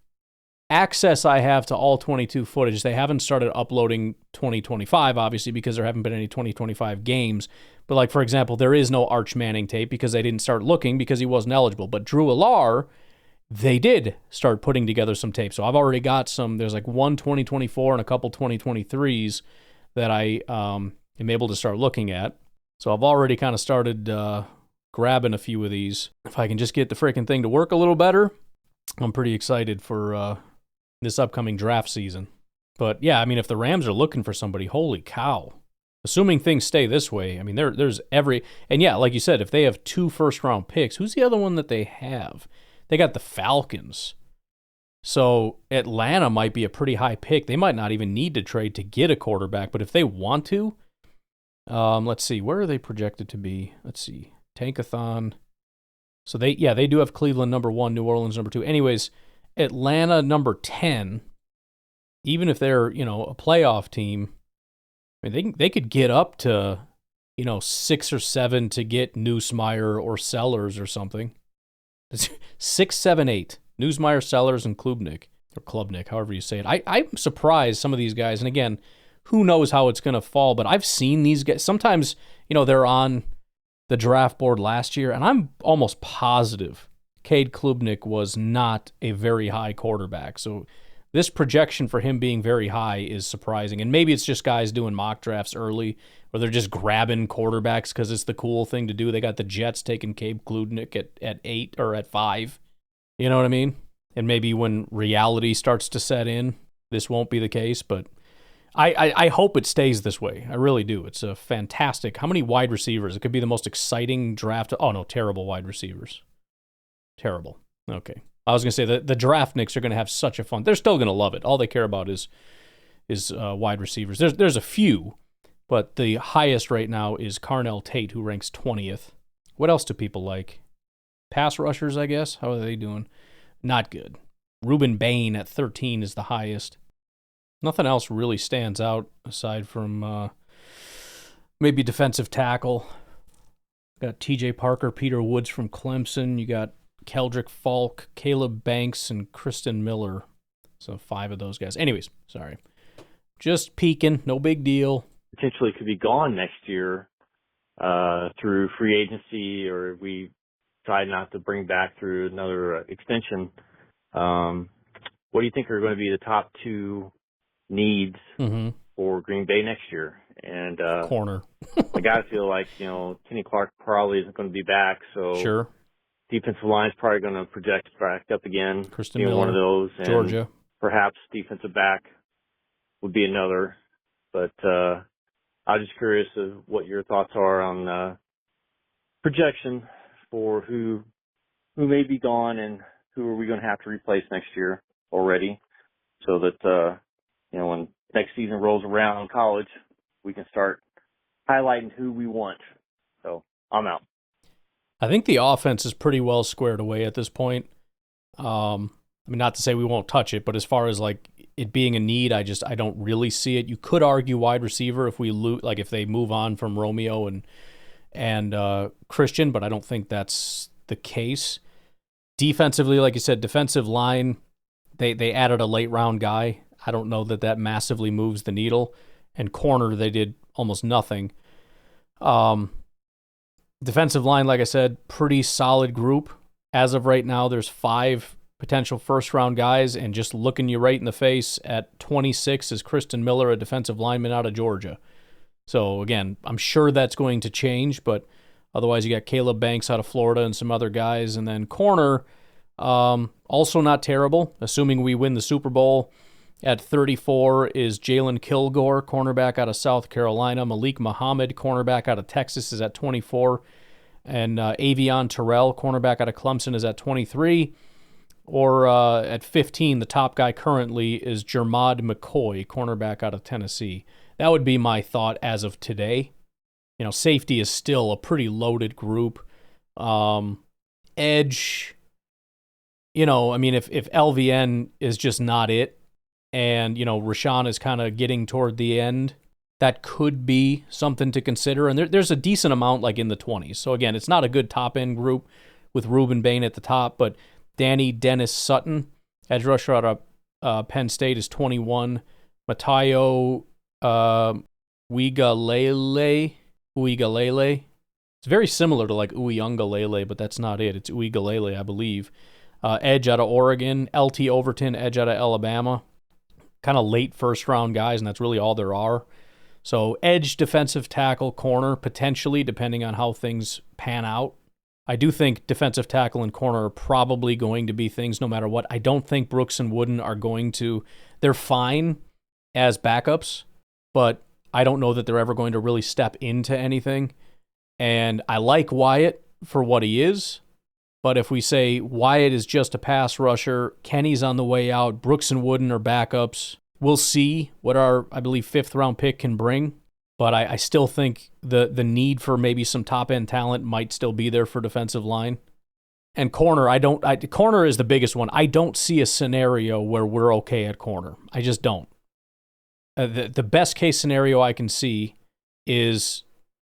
access I have to all 22 footage, they haven't started uploading 2025, obviously, because there haven't been any 2025 games. But like, for example, there is no Arch Manning tape because they didn't start looking because he wasn't eligible. But Drew Allar, they did start putting together some tape. So I've already got some. There's like one 2024 and a couple 2023s that I am able to start looking at. So I've already kind of started grabbing a few of these. If I can just get the freaking thing to work a little better, I'm pretty excited for this upcoming draft season. But yeah, I mean, if the Rams are looking for somebody, holy cow. Assuming things stay this way, I mean, there's every... And yeah, like you said, if they have 2 first-round picks, who's the other one that they have? They got the Falcons. So Atlanta might be a pretty high pick. They might not even need to trade to get a quarterback, but if they want to, let's see, where are they projected to be? Let's see, Tankathon. So they do have Cleveland number 1, New Orleans number 2. Anyways, Atlanta number 10, even if they're, a playoff team, I mean, they could get up to, 6 or 7 to get Nussmeier or Sellers or something. 6, 7, 8. Nussmeier, Sellers, and Klubnik, or Klubnik, however you say it. I'm surprised some of these guys, and again, who knows how it's going to fall, but I've seen these guys. Sometimes, they're on the draft board last year, and I'm almost positive Cade Klubnik was not a very high quarterback. So this projection for him being very high is surprising. And maybe it's just guys doing mock drafts early, or they're just grabbing quarterbacks because it's the cool thing to do. They got the Jets taking Cade Klubnik at 8 or at 5. You know what I mean? And maybe when reality starts to set in, this won't be the case, but I hope it stays this way. I really do. It's a fantastic... How many wide receivers? It could be the most exciting draft... Oh, no, terrible wide receivers. Terrible. Okay. I was going to say the draftniks are going to have such a fun... They're still going to love it. All they care about is wide receivers. There's a few, but the highest right now is Carnell Tate, who ranks 20th. What else do people like? Pass rushers, I guess? How are they doing? Not good. Ruben Bain at 13 is the highest. Nothing else really stands out aside from maybe defensive tackle. Got TJ Parker, Peter Woods from Clemson. You got Keldrick Falk, Caleb Banks, and Kristen Miller. So 5 of those guys. Anyways, sorry. Just peeking. No big deal. Potentially could be gone next year through free agency, or we decide not to bring back through another extension. What do you think are going to be the top 2 needs for Green Bay next year? And corner. I got to feel like, Kenny Clark probably isn't going to be back. So Sure. Defensive line's probably going to project back up again. Kristen Miller, one of those. And Georgia. Perhaps defensive back would be another. But I'm just curious of what your thoughts are on projection for who may be gone and who are we going to have to replace next year already, so that when next season rolls around in college, we can start highlighting who we want. So I'm out. I think the offense is pretty well squared away at this point. Not to say we won't touch it, but as far as like it being a need, I don't really see it. You could argue wide receiver if we if they move on from Romeo and Christian, but I don't think that's the case. Defensively, like you said, defensive line, they added a late round guy. I don't know that massively moves the needle. And corner, they did almost nothing. Defensive line, like I said, pretty solid group. As of right now, there's 5 potential first-round guys, and just looking you right in the face, at 26 is Kristen Miller, a defensive lineman out of Georgia. So, again, I'm sure that's going to change, but otherwise you got Caleb Banks out of Florida and some other guys. And then corner, also not terrible, assuming we win the Super Bowl. At 34 is Jalen Kilgore, cornerback out of South Carolina. Malik Muhammad, cornerback out of Texas, is at 24. And Avion Terrell, cornerback out of Clemson, is at 23. Or at 15, the top guy currently is Jermod McCoy, cornerback out of Tennessee. That would be my thought as of today. Safety is still a pretty loaded group. Edge, if LVN is just not it, and, Rashawn is kind of getting toward the end, that could be something to consider. And there's a decent amount like in the 20s. So, again, it's not a good top-end group with Ruben Bain at the top, but Danny Dennis Sutton, edge rusher out of Penn State, is 21. Matayo Uigalele. It's very similar to like Uiagalele, but that's not it. It's Uigalele, I believe. Edge out of Oregon. LT Overton, edge out of Alabama. Kind of late first-round guys, and that's really all there are. So edge, defensive tackle, corner, potentially, depending on how things pan out. I do think defensive tackle and corner are probably going to be things no matter what. I don't think Brooks and Wooden are going to... They're fine as backups, but I don't know that they're ever going to really step into anything. And I like Wyatt for what he is, but if we say Wyatt is just a pass rusher, Kenny's on the way out, Brooks and Wooden are backups, we'll see what our, I believe, 5th-round pick can bring. But I still think the need for maybe some top-end talent might still be there for defensive line. And corner, corner is the biggest one. I don't see a scenario where we're okay at corner. I just don't. The best-case scenario I can see is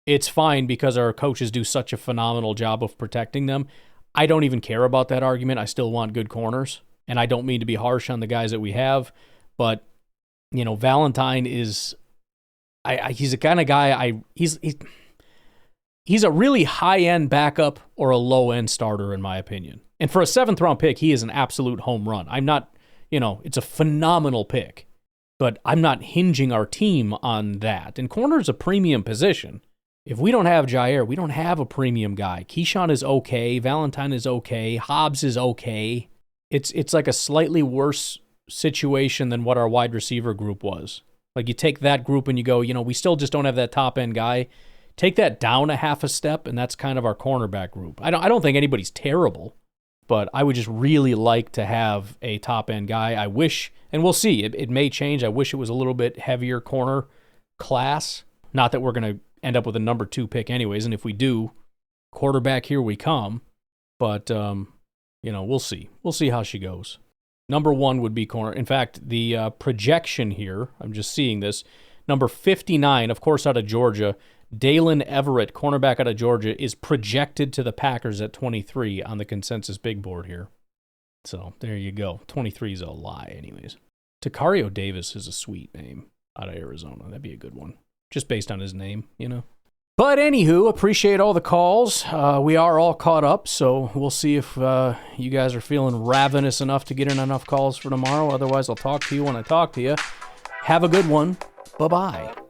it's fine because our coaches do such a phenomenal job of protecting them. I don't even care about that argument. I still want good corners. And I don't mean to be harsh on the guys that we have, but, Valentine is... he's the kind of guy he's a really high-end backup or a low-end starter, in my opinion. And for a 7th-round pick, he is an absolute home run. I'm not, it's a phenomenal pick, but I'm not hinging our team on that. And corner is a premium position. If we don't have Jair, we don't have a premium guy. Keyshawn is okay. Valentine is okay. Hobbs is okay. It's like a slightly worse situation than what our wide receiver group was. Like, you take that group and you go, we still just don't have that top-end guy. Take that down a half a step, and that's kind of our cornerback group. I don't think anybody's terrible, but I would just really like to have a top-end guy. I wish, and we'll see, it may change. I wish it was a little bit heavier corner class. Not that we're going to end up with a number 2 pick anyways, and if we do, quarterback, here we come. But, we'll see. We'll see how she goes. Number 1 would be corner. In fact, the projection here, I'm just seeing this, number 59, of course, out of Georgia, Dalen Everett, cornerback out of Georgia, is projected to the Packers at 23 on the consensus big board here. So there you go. 23 is a lie anyways. Takario Davis is a sweet name out of Arizona. That'd be a good one. Just based on his name, But anywho, appreciate all the calls. We are all caught up, so we'll see if you guys are feeling ravenous enough to get in enough calls for tomorrow. Otherwise, I'll talk to you when I talk to you. Have a good one. Bye-bye.